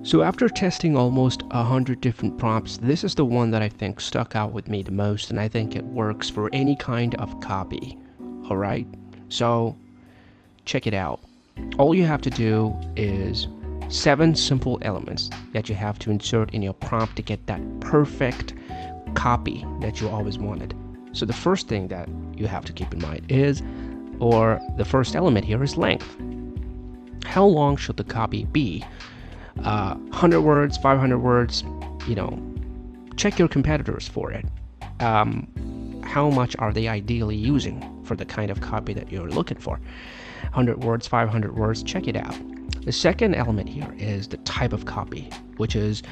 So after testing almost 100 different prompts, this is the one that I think stuck out with me the most, and I think it works for any kind of copy. Alright, so check it out. All you have to do is 7 simple elements that you have to insert in your prompt to get that perfect copy that you always wanted. So the first thing that you have to keep in mind is, or the first element here is length. How long should the copy be? 100 words, 500 words, check your competitors for it. How much are they ideally using for the kind of copy that you're looking for? 100 words, 500 words, check it out. The second element here is the type of copy, which is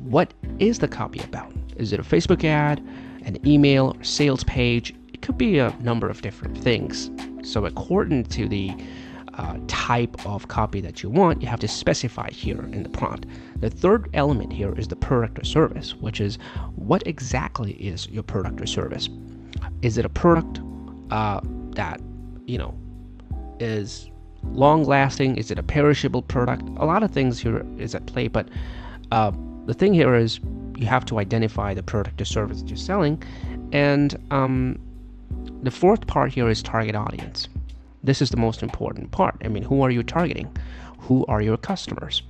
what is the copy about? Is it a Facebook ad, an email, or sales page? It could be a number of different things. So according to the type of copy that you want, you have to specify here in the prompt. The third element here is the product or service, which is what exactly is your product or service? Is it a product that is long lasting? Is it a perishable product? A lot of things here is at play, but the thing here is you have to identify the product or service that you're selling. And the fourth part here is target audience. This is the most important part. I mean, who are you targeting? Who are your customers?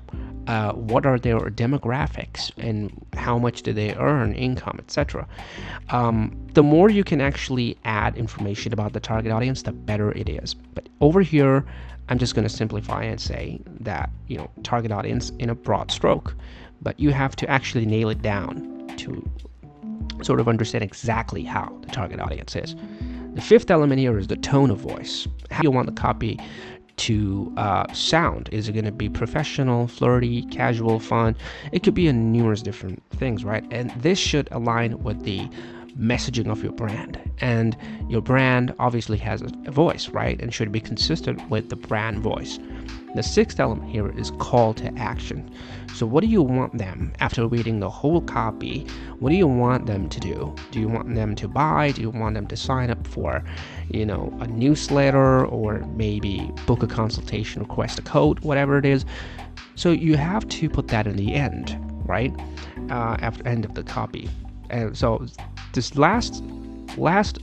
What are their demographics, and how much do they earn, income, etc. The more you can actually add information about the target audience, the better it is. But over here, I'm just going to simplify and say that, target audience in a broad stroke, but you have to actually nail it down to sort of understand exactly how the target audience is. The fifth element here is the tone of voice. How you want the copy to sound. Is it going to be professional, flirty, casual, fun? It could be in numerous different things, right? And this should align with the messaging of your brand. And your brand obviously has a voice, right? And should be consistent with the brand voice. The sixth element here is call to action. So what do you want them, after reading the whole copy, what do you want them to do? Do you want them to buy? Do you want them to sign up for, a newsletter, or maybe book a consultation, request a code, whatever it is? So you have to put that in the end, right? After end of the copy. And so this last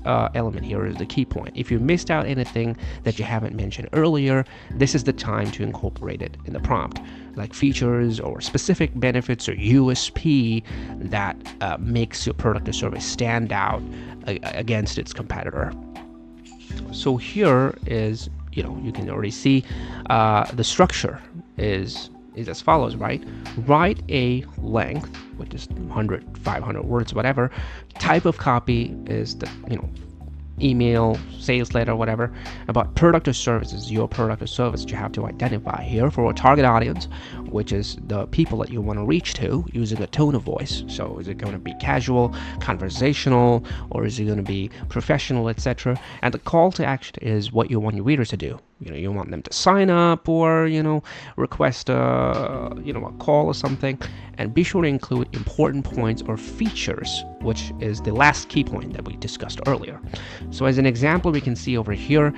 element here is the key point. If you missed out anything that you haven't mentioned earlier, this is the time to incorporate it in the prompt, like features or specific benefits or USP that makes your product or service stand out against its competitor. So here is, you can already see the structure is as follows, right? Write a length, which is 100, 500 words, whatever. Type of copy is the, email, sales letter, whatever. About product or services, your product or service you have to identify here for a target audience, which is the people that you want to reach to, using a tone of voice. So is it going to be casual, conversational, or is it going to be professional, etc.? And the call to action is what you want your readers to do. You want them to sign up, or request a call or something. And be sure to include important points or features, which is the last key point that we discussed earlier. So as an example, we can see over here,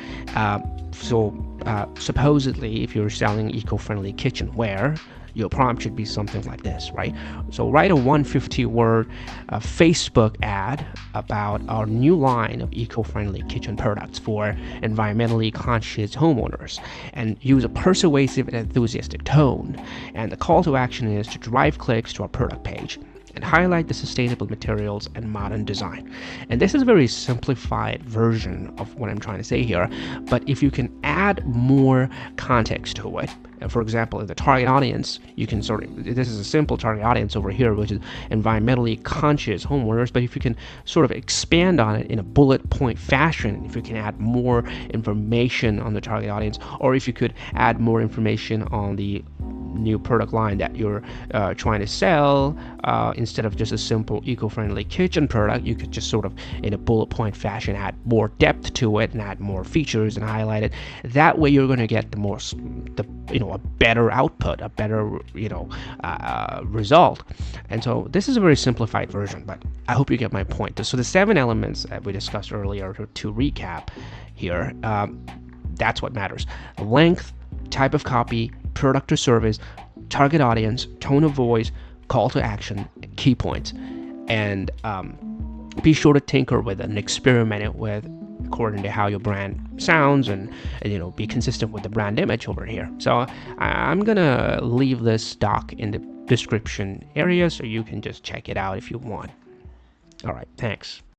supposedly if you're selling eco-friendly kitchenware, your prompt should be something like this, right? So write a 150-word Facebook ad about our new line of eco-friendly kitchen products for environmentally conscious homeowners, and use a persuasive and enthusiastic tone. And the call to action is to drive clicks to our product page and highlight the sustainable materials and modern design. And this is a very simplified version of what I'm trying to say here, but if you can add more context to it, for example, in the target audience, you can this is a simple target audience over here, which is environmentally conscious homeowners, but if you can sort of expand on it in a bullet point fashion, if you can add more information on the target audience, or if you could add more information on the new product line that you're trying to sell, instead of just a simple eco-friendly kitchen product, you could just sort of in a bullet point fashion add more depth to it and add more features and highlight it. That way you're going to get a better output, a better result. And so this is a very simplified version, but I hope you get my point. So the 7 elements that we discussed earlier, to recap here, that's what matters: length, type of copy, product or service, target audience, tone of voice, call to action, key points. And be sure to tinker with and experiment it with according to how your brand sounds, and be consistent with the brand image over here. So I'm gonna leave this doc in the description area so you can just check it out if you want. All right, thanks.